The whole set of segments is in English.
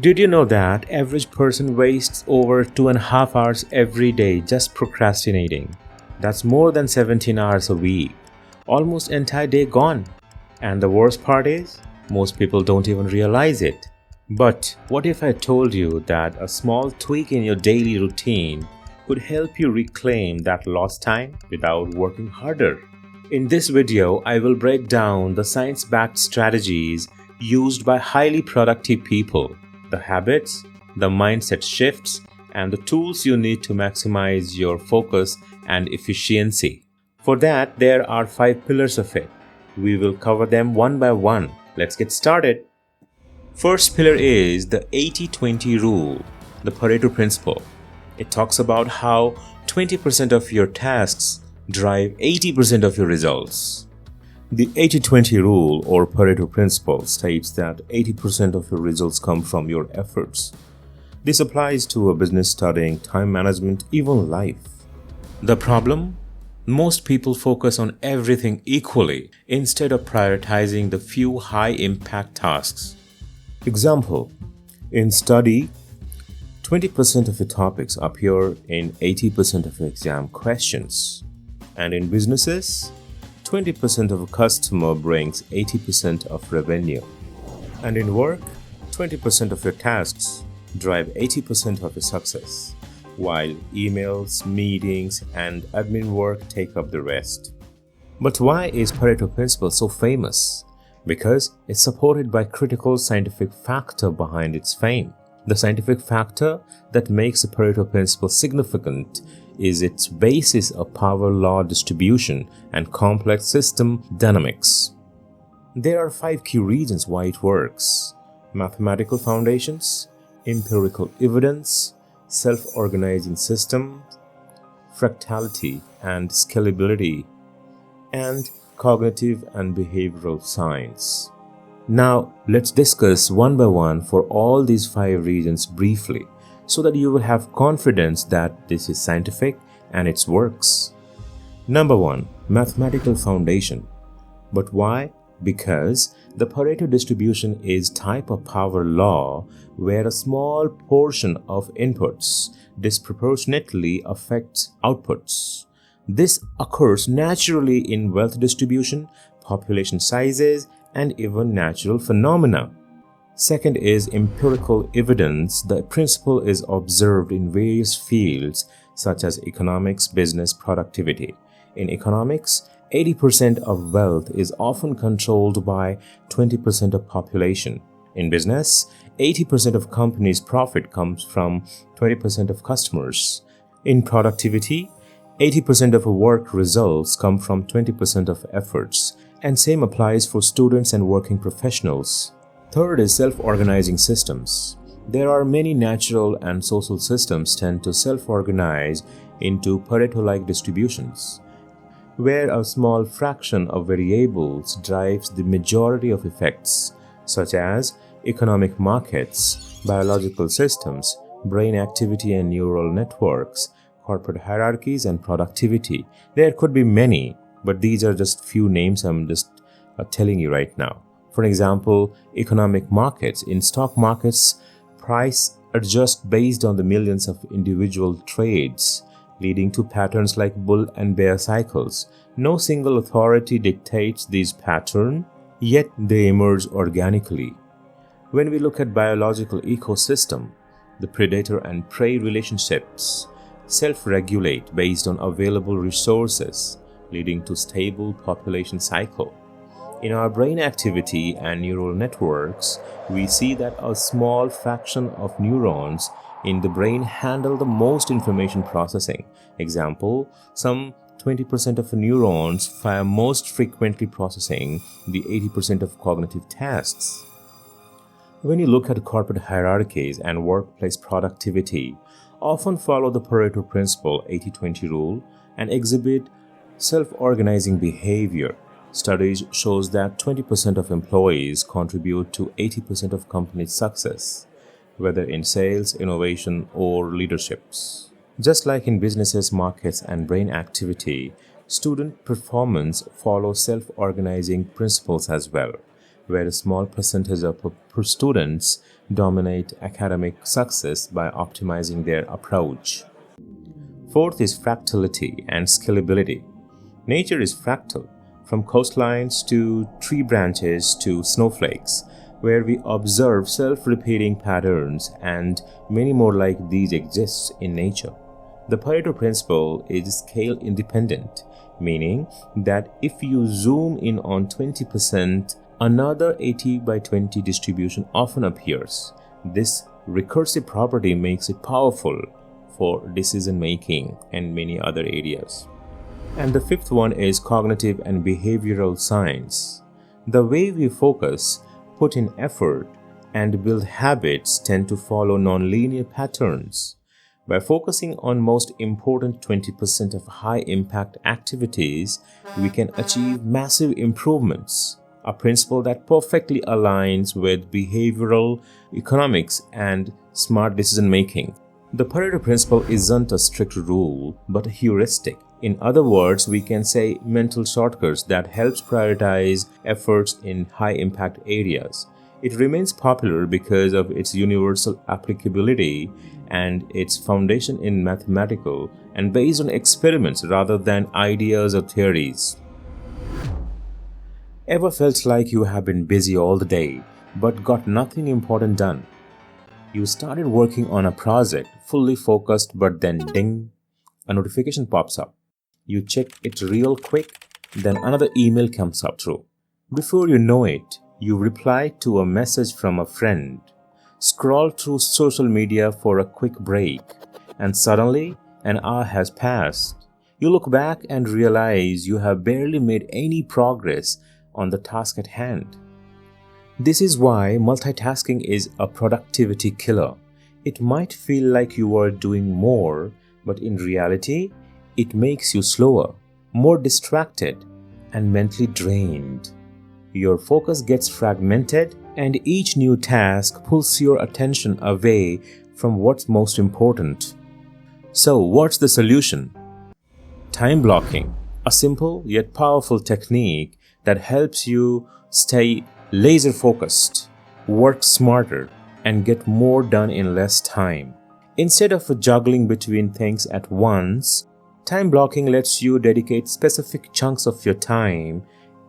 Did you know that average person wastes over 2.5 hours every day just procrastinating? That's more than 17 hours a week. Almost entire day gone. And the worst part is, most people don't even realize it. But what if I told you that a small tweak in your daily routine could help you reclaim that lost time without working harder? In this video, I will break down the science-backed strategies used by highly productive people, the habits, the mindset shifts, and the tools you need to maximize your focus and efficiency. For that, there are 5 pillars of it. We will cover them one by one. Let's get started. First pillar is the 80-20 rule, the Pareto principle. It talks about how 20% of your tasks drive 80% of your results. The 80-20 rule or Pareto principle states that 80% of your results come from your efforts. This applies to a business, studying, time management, even life. The problem? Most people focus on everything equally instead of prioritizing the few high-impact tasks. Example, in study, 20% of your topics appear in 80% of your exam questions. And in businesses, 20% of a customer brings 80% of revenue. And in work, 20% of your tasks drive 80% of your success, while emails, meetings, and admin work take up the rest. But why is Pareto principle so famous? Because it's supported by critical scientific factor behind its fame. The scientific factor that makes the Pareto principle significant is its basis of power law distribution and complex system dynamics. There are 5 key reasons why it works: mathematical foundations, empirical evidence, self-organizing systems, fractality and scalability, and cognitive and behavioral science. Now, let's discuss one by one for all these 5 reasons briefly, so that you will have confidence that this is scientific and it works. Number 1, mathematical foundation. But why? Because the Pareto distribution is type of power law where a small portion of inputs disproportionately affects outputs. This occurs naturally in wealth distribution, population sizes, and even natural phenomena. Second is empirical evidence. The principle is observed in various fields such as economics, business, productivity. In economics, 80% of wealth is often controlled by 20% of population. In business, 80% of companies' profit comes from 20% of customers. In productivity, 80% of work results come from 20% of efforts, and same applies for students and working professionals. Third is self-organizing systems. There are many natural and social systems tend to self-organize into Pareto-like distributions, where a small fraction of variables drives the majority of effects, such as economic markets, biological systems, brain activity and neural networks, corporate hierarchies, and productivity. There could be many, but these are just few names I'm just telling you right now. For example, economic markets. In stock markets, price adjusts based on the millions of individual trades, leading to patterns like bull and bear cycles. No single authority dictates these patterns, yet they emerge organically. When we look at biological ecosystem, the predator and prey relationships self-regulate based on available resources, leading to stable population cycle. In our brain activity and neural networks, we see that a small fraction of neurons in the brain handle the most information processing. Example, some 20% of neurons fire most frequently processing the 80% of cognitive tasks. When you look at corporate hierarchies and workplace productivity, often follow the Pareto principle 80-20 rule and exhibit self-organizing behavior. Studies shows that 20% of employees contribute to 80% of company's success, whether in sales, innovation, or leaderships. Just like in businesses, markets, and brain activity, student performance follows self-organizing principles as well. where a small percentage of students dominate academic success by optimizing their approach. Fourth is fractality and scalability. Nature is fractal, from coastlines to tree branches to snowflakes, where we observe self-repeating patterns, and many more like these exist in nature. The Pareto principle is scale independent, meaning that if you zoom in on 20%, another 80 by 20 distribution often appears. This recursive property makes it powerful for decision making and many other areas. And the fifth one is cognitive and behavioral science. The way we focus, put in effort, and build habits tend to follow nonlinear patterns. By focusing on most important 20% of high-impact activities, we can achieve massive improvements, a principle that perfectly aligns with behavioral economics and smart decision-making. The Pareto principle isn't a strict rule, but a heuristic. In other words, we can say mental shortcuts that helps prioritize efforts in high-impact areas. It remains popular because of its universal applicability and its foundation in mathematical and based on experiments rather than ideas or theories. Ever felt like you have been busy all the day but got nothing important done? You started working on a project fully focused, but then ding, a notification pops up. You check it real quick, then another email comes up through. Before you know it, you reply to a message from a friend, scroll through social media for a quick break, and suddenly an hour has passed. You look back and realize you have barely made any progress on the task at hand. This is why multitasking is a productivity killer. It might feel like you are doing more, but in reality, it makes you slower, more distracted, and mentally drained. Your focus gets fragmented, and each new task pulls your attention away from what's most important. So, what's the solution? Time blocking, a simple yet powerful technique that helps you stay laser focused, work smarter, and get more done in less time. Instead of juggling between things at once, time blocking lets you dedicate specific chunks of your time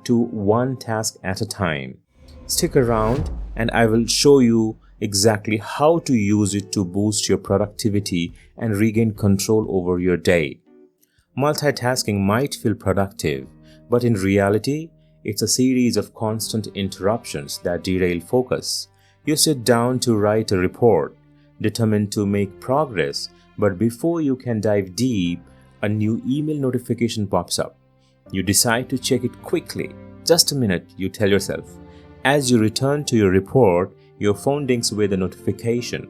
to one task at a time. Stick around and I will show you exactly how to use it to boost your productivity and regain control over your day. Multitasking might feel productive, but in reality, it's a series of constant interruptions that derail focus. You sit down to write a report, determined to make progress, but before you can dive deep, a new email notification pops up. You decide to check it quickly. Just a minute, you tell yourself. As you return to your report, your phone dings with a notification.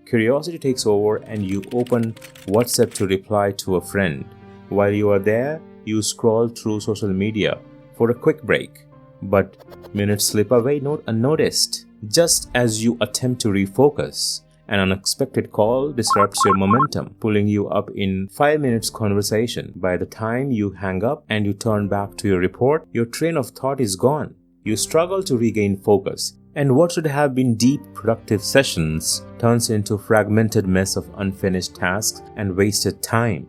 Curiosity takes over and you open WhatsApp to reply to a friend. While you are there, you scroll through social media for a quick break. But minutes slip away unnoticed. Just as you attempt to refocus, an unexpected call disrupts your momentum, pulling you up in 5 minutes conversation. By the time you hang up and you turn back to your report, your train of thought is gone. You struggle to regain focus, and what should have been deep, productive sessions turns into a fragmented mess of unfinished tasks and wasted time.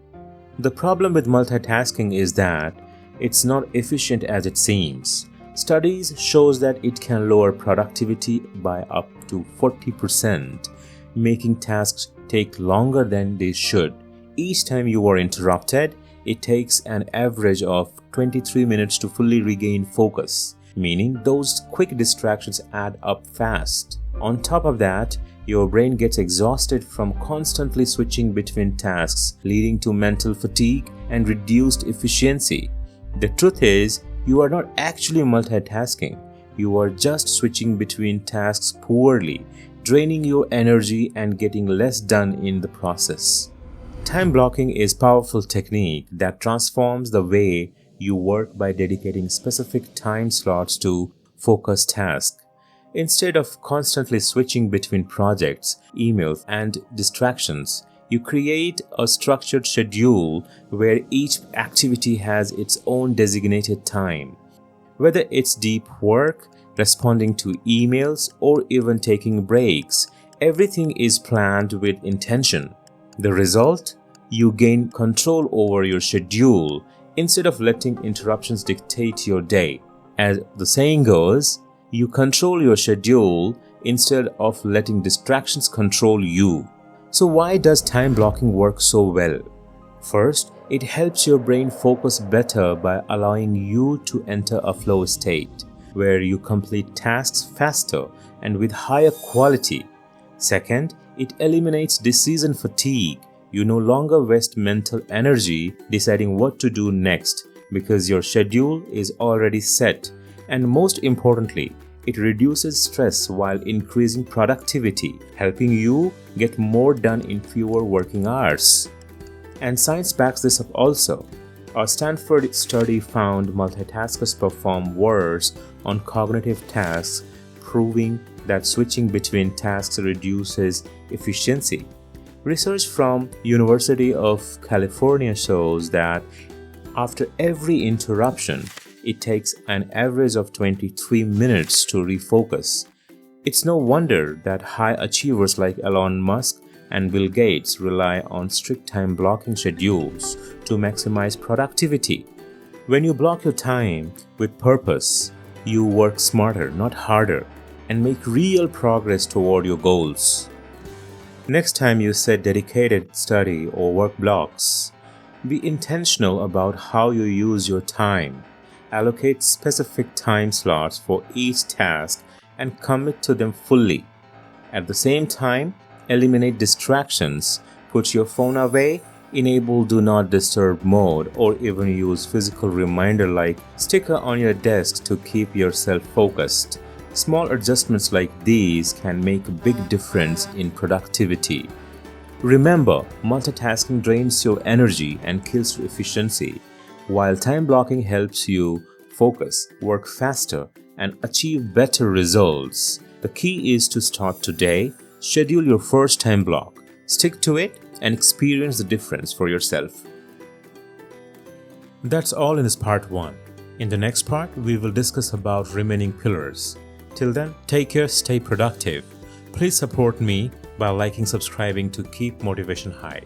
The problem with multitasking is that it's not efficient as it seems. Studies shows that it can lower productivity by up to 40%, making tasks take longer than they should. Each time you are interrupted, it takes an average of 23 minutes to fully regain focus, meaning those quick distractions add up fast. On top of that, your brain gets exhausted from constantly switching between tasks, leading to mental fatigue and reduced efficiency. The truth is, you are not actually multitasking. You are just switching between tasks poorly, draining your energy and getting less done in the process. Time blocking is a powerful technique that transforms the way you work by dedicating specific time slots to focused tasks. Instead of constantly switching between projects, emails, and distractions, you create a structured schedule where each activity has its own designated time. Whether it's deep work, responding to emails, or even taking breaks. Everything is planned with intention. The result? You gain control over your schedule instead of letting interruptions dictate your day. As the saying goes, you control your schedule instead of letting distractions control you. So why does time blocking work so well? First, it helps your brain focus better by allowing you to enter a flow state where you complete tasks faster and with higher quality. Second, it eliminates decision fatigue. You no longer waste mental energy deciding what to do next because your schedule is already set. And most importantly, it reduces stress while increasing productivity, helping you get more done in fewer working hours. And science backs this up also. A Stanford study found multitaskers perform worse on cognitive tasks, proving that switching between tasks reduces efficiency. Research from University of California shows that after every interruption, it takes an average of 23 minutes to refocus. It's no wonder that high achievers like Elon Musk and Bill Gates rely on strict time blocking schedules to maximize productivity. When you block your time with purpose, you work smarter, not harder, and make real progress toward your goals. Next time you set dedicated study or work blocks, be intentional about how you use your time. Allocate specific time slots for each task and commit to them fully. At the same time, eliminate distractions, put your phone away, enable do not disturb mode, or even use physical reminder like sticker on your desk to keep yourself focused. Small adjustments like these can make a big difference in productivity. Remember, multitasking drains your energy and kills your efficiency, while time blocking helps you focus, work faster, and achieve better results. The key is to start today. Schedule your first time block, stick to it, and experience the difference for yourself. That's all in this part 1. In the next part, we will discuss about remaining pillars. Till then, take care, stay productive. Please support me by liking, subscribing to keep motivation high.